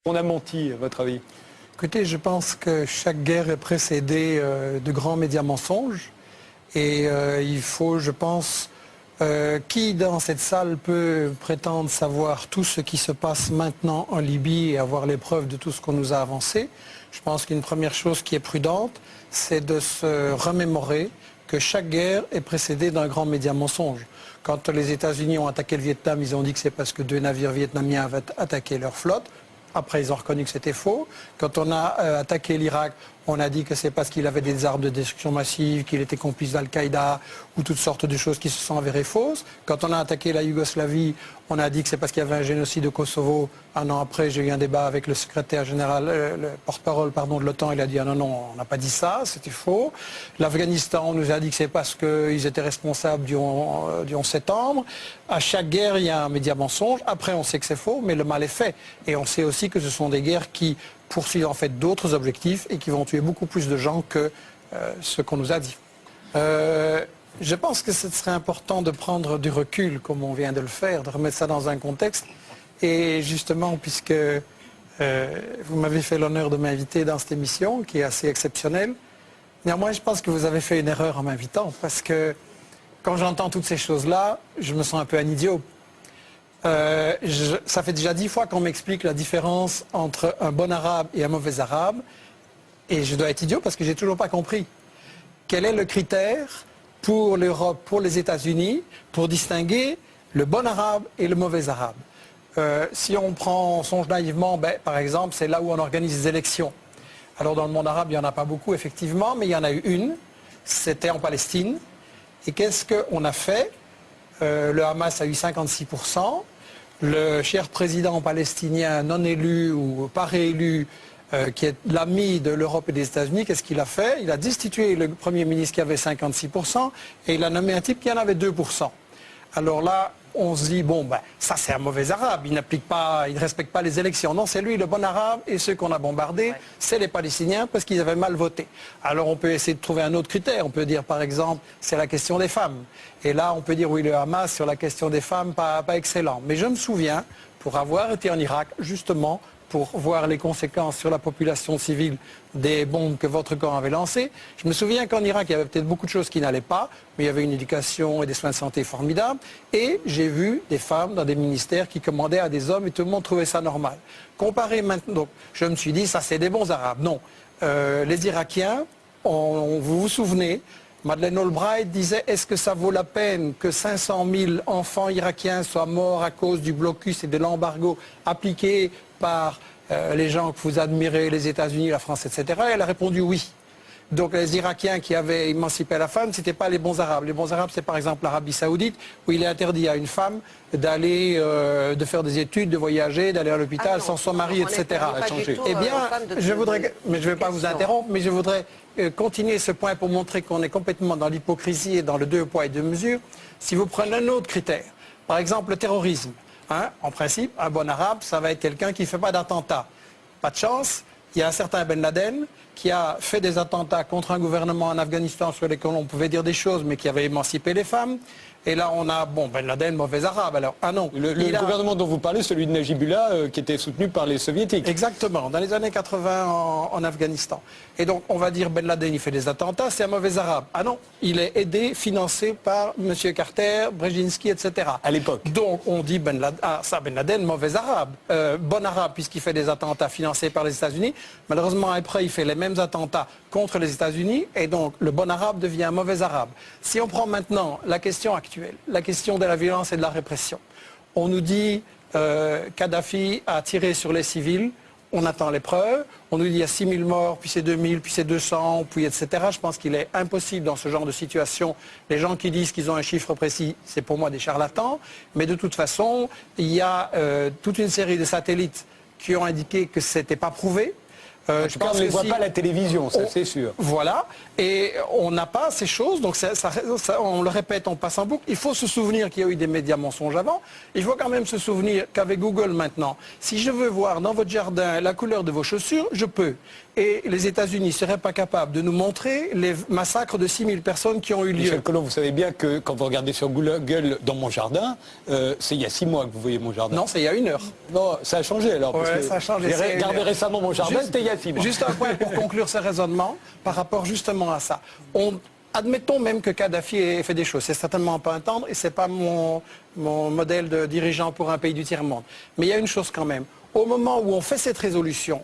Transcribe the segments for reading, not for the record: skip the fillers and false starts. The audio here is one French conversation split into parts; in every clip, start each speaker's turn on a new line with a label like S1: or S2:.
S1: On a menti, à votre avis?
S2: Écoutez, je pense que chaque guerre est précédée de grands médias mensonges. Et il faut, je pense, qui dans cette salle peut prétendre savoir tout ce qui se passe maintenant en Libye et avoir les preuves de tout ce qu'on nous a avancé. Je pense qu'une première chose qui est prudente, c'est de se remémorer que chaque guerre est précédée d'un grand média mensonge. Quand les États-Unis ont attaqué le Vietnam, ils ont dit que c'est parce que 2 navires vietnamiens avaient attaqué leur flotte. Après, ils ont reconnu que c'était faux. Quand on a attaqué l'Irak, on a dit que c'est parce qu'il avait des armes de destruction massive, qu'il était complice d'Al-Qaïda ou toutes sortes de choses qui se sont avérées fausses. Quand on a attaqué la Yougoslavie, on a dit que c'est parce qu'il y avait un génocide au Kosovo. Un an après, j'ai eu un débat avec le secrétaire général, le porte-parole de l'OTAN. Il a dit « Ah non, non, on n'a pas dit ça, c'était faux ». L'Afghanistan, on nous a dit que c'est parce qu'ils étaient responsables du 11 septembre. À chaque guerre, il y a un média mensonge. Après, on sait que c'est faux, mais le mal est fait. Et on sait aussi que ce sont des guerres qui poursuivent en fait d'autres objectifs et qui vont tuer beaucoup plus de gens que ce qu'on nous a dit. Je pense que ce serait important de prendre du recul, comme on vient de le faire, de remettre ça dans un contexte. Et justement, puisque vous m'avez fait l'honneur de m'inviter dans cette émission, qui est assez exceptionnelle, néanmoins, je pense que vous avez fait une erreur en m'invitant, parce que quand j'entends toutes ces choses-là, je me sens un peu un idiot. Ça fait déjà 10 fois qu'on m'explique la différence entre un bon arabe et un mauvais arabe. Et je dois être idiot parce que j'ai toujours pas compris. Quel est le critère pour l'Europe, pour les États-Unis, pour distinguer le bon arabe et le mauvais arabe? Si on songe naïvement, par exemple, c'est là où on organise les élections. Alors dans le monde arabe, il n'y en a pas beaucoup, effectivement, mais il y en a eu une. C'était en Palestine. Et qu'est-ce qu'on a fait? Le Hamas a eu 56%. Le cher président palestinien non élu ou pas réélu, qui est l'ami de l'Europe et des États-Unis, qu'est-ce qu'il a fait? Il a destitué le Premier ministre qui avait 56% et il a nommé un type qui en avait 2%. Alors là, on se dit, bon, ça c'est un mauvais arabe, il ne respecte pas les élections. Non, c'est lui le bon arabe et ceux qu'on a bombardés, c'est les Palestiniens parce qu'ils avaient mal voté. Alors on peut essayer de trouver un autre critère. On peut dire par exemple, c'est la question des femmes. Et là, on peut dire, oui, le Hamas sur la question des femmes, pas excellent. Mais je me souviens, pour avoir été en Irak, justement, pour voir les conséquences sur la population civile des bombes que votre camp avait lancées. Je me souviens qu'en Irak, il y avait peut-être beaucoup de choses qui n'allaient pas, mais il y avait une éducation et des soins de santé formidables. Et j'ai vu des femmes dans des ministères qui commandaient à des hommes et tout le monde trouvait ça normal. Comparé maintenant, donc, je me suis dit, ça c'est des bons Arabes. Non. Les Irakiens, vous vous souvenez, Madeleine Albright disait, est-ce que ça vaut la peine que 500 000 enfants irakiens soient morts à cause du blocus et de l'embargo appliqué par les gens que vous admirez, les États-Unis, la France, etc. Elle a répondu oui. Donc les Irakiens qui avaient émancipé la femme, ce n'étaient pas les bons Arabes. Les bons Arabes, c'est par exemple l'Arabie Saoudite, où il est interdit à une femme d'aller, de faire des études, de voyager, d'aller à l'hôpital sans son mari, etc. Eh bien, je voudrais, mais je ne vais pas vous interrompre, mais je voudrais continuer ce point pour montrer qu'on est complètement dans l'hypocrisie et dans le 2 poids et 2 mesures. Si vous prenez un autre critère, par exemple le terrorisme, en principe, un bon arabe, ça va être quelqu'un qui ne fait pas d'attentat. Pas de chance, il y a un certain Ben Laden qui a fait des attentats contre un gouvernement en Afghanistan sur lesquels on pouvait dire des choses, mais qui avait émancipé les femmes. Et là, on a, bon, Ben Laden, mauvais arabe. Alors, ah non.
S1: Le gouvernement dont vous parlez, celui de Najibullah, qui était soutenu par les soviétiques.
S2: Exactement, dans les années 80 en Afghanistan. Et donc, on va dire Ben Laden, il fait des attentats, c'est un mauvais arabe. Ah non, il est aidé, financé par M. Carter, Brzezinski, etc.
S1: À l'époque.
S2: Donc, on dit Ben Laden, Ben Laden, mauvais arabe. Bon arabe, puisqu'il fait des attentats financés par les États-Unis. Malheureusement, après, il fait les mêmes attentats contre les États-Unis. Et donc, le bon arabe devient un mauvais arabe. Si on prend maintenant la question actuelle, la question de la violence et de la répression, on nous dit Kadhafi a tiré sur les civils. On attend les preuves, on nous dit il y a 6 000 morts, puis c'est 2 000, puis c'est 200, puis etc. Je pense qu'il est impossible dans ce genre de situation. Les gens qui disent qu'ils ont un chiffre précis, c'est pour moi des charlatans. Mais de toute façon, il y a toute une série de satellites qui ont indiqué que ce n'était pas prouvé.
S1: Je pense qu'on ne voit pas à la télévision, ça c'est sûr.
S2: Voilà, et on n'a pas ces choses, donc on le répète, on passe en boucle. Il faut se souvenir qu'il y a eu des médias mensonges avant. Il faut quand même se souvenir qu'avec Google maintenant, si je veux voir dans votre jardin la couleur de vos chaussures, je peux. et les États-Unis ne seraient pas capables de nous montrer les massacres de 6000 personnes qui ont eu lieu.
S1: Michel Colomb, vous savez bien que quand vous regardez sur Google dans mon jardin, c'est il y a 6 mois que vous voyez mon jardin.
S2: Non, c'est il y a 1 heure.
S1: Non, ça a changé alors.
S2: Ouais,
S1: parce que
S2: ça a changé.
S1: J'ai regardé récemment mon jardin, c'était il y a 6 mois.
S2: Juste un point pour conclure ce raisonnement par rapport justement à ça. Admettons même que Kadhafi ait fait des choses. C'est certainement pas un tendre et c'est pas mon modèle de dirigeant pour un pays du tiers-monde. Mais il y a une chose quand même. Au moment où on fait cette résolution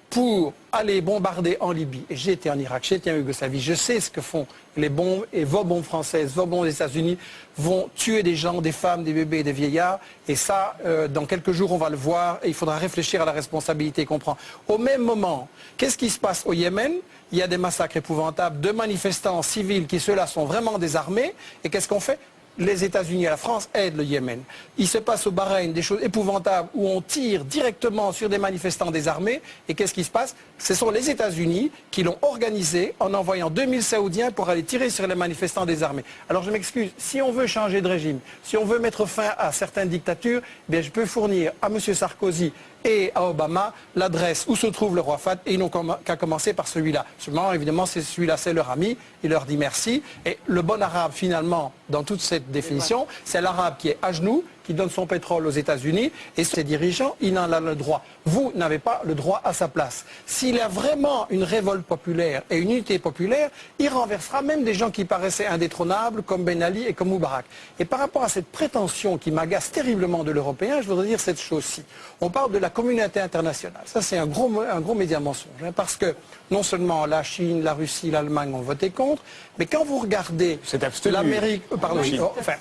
S2: pour aller bombarder en Libye, et j'ai été en Irak, j'ai été en Yougoslavie, je sais ce que font les bombes, et vos bombes françaises, vos bombes des États-Unis vont tuer des gens, des femmes, des bébés et des vieillards. Et ça, dans quelques jours, on va le voir, et il faudra réfléchir à la responsabilité qu'on prend. Au même moment, qu'est-ce qui se passe au Yémen? Il y a des massacres épouvantables de manifestants civils qui, ceux-là, sont vraiment désarmés. Et qu'est-ce qu'on fait? Les États-Unis et la France aident le Yémen. Il se passe au Bahreïn des choses épouvantables où on tire directement sur des manifestants désarmés. Et qu'est-ce qui se passe? Ce sont les États-Unis qui l'ont organisé en envoyant 2000 Saoudiens pour aller tirer sur les manifestants désarmés. Alors je m'excuse, si on veut changer de régime, si on veut mettre fin à certaines dictatures, eh bien je peux fournir à M. Sarkozy et à Obama l'adresse où se trouve le roi Fahd, et ils n'ont qu'à commencer par celui-là. Seulement, évidemment, celui-là, c'est leur ami, il leur dit merci. Et le bon arabe, finalement, dans toute cette définition, c'est l'arabe qui est à genoux, qui donne son pétrole aux États-Unis, et ses dirigeants, il en a le droit. Vous n'avez pas le droit à sa place. S'il y a vraiment une révolte populaire et une unité populaire, il renversera même des gens qui paraissaient indétrônables, comme Ben Ali et comme Moubarak. Et par rapport à cette prétention qui m'agace terriblement de l'Européen, je voudrais dire cette chose-ci. On parle de la communauté internationale. Ça, c'est un gros média mensonge, hein, parce que non seulement la Chine, la Russie, l'Allemagne ont voté contre, mais quand vous regardez l'Amérique... pardon, enfin,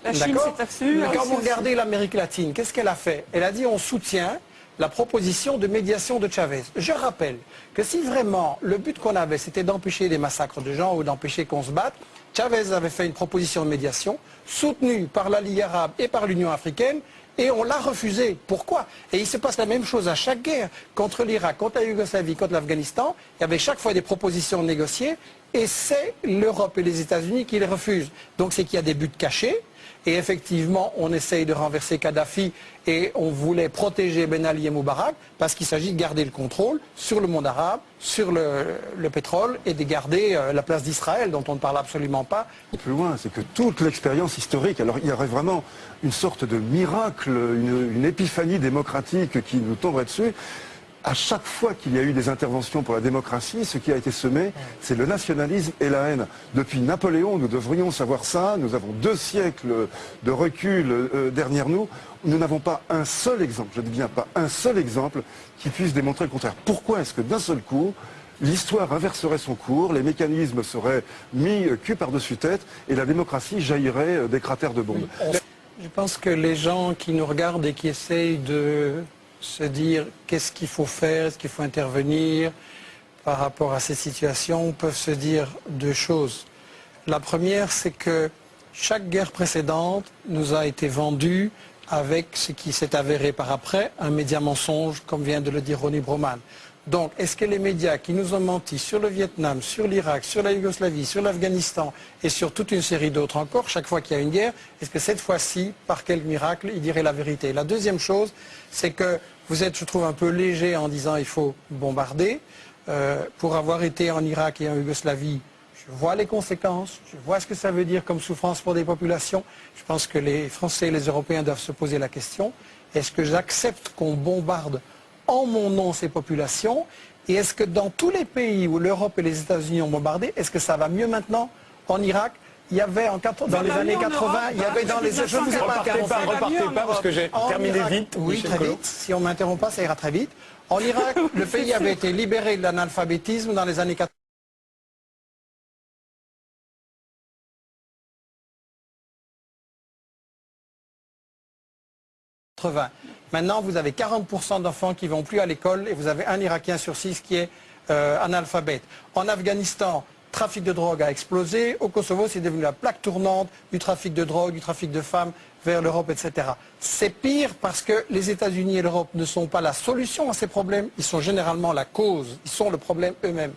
S3: la Chine s'est abstenue.
S2: Mais quand vous regardez l'Amérique latine, qu'est-ce qu'elle a fait? Elle a dit on soutient la proposition de médiation de Chavez. Je rappelle que si vraiment le but qu'on avait c'était d'empêcher des massacres de gens ou d'empêcher qu'on se batte, Chavez avait fait une proposition de médiation soutenue par la Ligue arabe et par l'Union africaine, et on l'a refusé. Pourquoi? Et il se passe la même chose à chaque guerre. Contre l'Irak, contre la Yougoslavie, contre l'Afghanistan, il y avait chaque fois des propositions négociées, et c'est l'Europe et les États-Unis qui les refusent. Donc c'est qu'il y a des buts cachés. Et effectivement, on essaye de renverser Kadhafi et on voulait protéger Ben Ali et Moubarak parce qu'il s'agit de garder le contrôle sur le monde arabe, sur le pétrole et de garder la place d'Israël dont on ne parle absolument pas.
S4: Plus loin, c'est que toute l'expérience historique, alors il y aurait vraiment une sorte de miracle, une épiphanie démocratique qui nous tomberait dessus. À chaque fois qu'il y a eu des interventions pour la démocratie, ce qui a été semé, c'est le nationalisme et la haine. Depuis Napoléon, nous devrions savoir ça. Nous avons 2 siècles de recul derrière nous. Nous n'avons pas un seul exemple, je dis bien pas un seul exemple, qui puisse démontrer le contraire. Pourquoi est-ce que d'un seul coup, l'histoire inverserait son cours, les mécanismes seraient mis cul par-dessus tête et la démocratie jaillirait des cratères de bombes?
S2: Je pense que les gens qui nous regardent et qui essayent de se dire qu'est-ce qu'il faut faire, est-ce qu'il faut intervenir par rapport à ces situations, peuvent se dire 2 choses. La première, c'est que chaque guerre précédente nous a été vendue avec ce qui s'est avéré par après, un média mensonge, comme vient de le dire Ronnie Broman. Donc, est-ce que les médias qui nous ont menti sur le Vietnam, sur l'Irak, sur la Yougoslavie, sur l'Afghanistan et sur toute une série d'autres encore, chaque fois qu'il y a une guerre, est-ce que cette fois-ci, par quel miracle, ils diraient la vérité? La deuxième chose, c'est que vous êtes, je trouve, un peu léger en disant il faut bombarder. Pour avoir été en Irak et en Yougoslavie, je vois les conséquences, je vois ce que ça veut dire comme souffrance pour des populations. Je pense que les Français et les Européens doivent se poser la question, est-ce que j'accepte qu'on bombarde en mon nom ces populations, et est-ce que dans tous les pays où l'Europe et les États-Unis ont bombardé, est-ce que ça va mieux maintenant? En Irak, il y avait dans les années 80, il y avait dans les... Je ne vous ai pas interrompu.
S1: Repartez pas parce que j'ai terminé vite.
S2: Oui, très vite. Si on ne m'interrompt pas, ça ira très vite. En Irak, le pays avait été libéré de l'analphabétisme dans les années 80. Maintenant, vous avez 40% d'enfants qui ne vont plus à l'école et vous avez un Irakien sur 6 qui est analphabète. En Afghanistan, le trafic de drogue a explosé. Au Kosovo, c'est devenu la plaque tournante du trafic de drogue, du trafic de femmes vers l'Europe, etc. C'est pire parce que les États-Unis et l'Europe ne sont pas la solution à ces problèmes, ils sont généralement la cause, ils sont le problème eux-mêmes.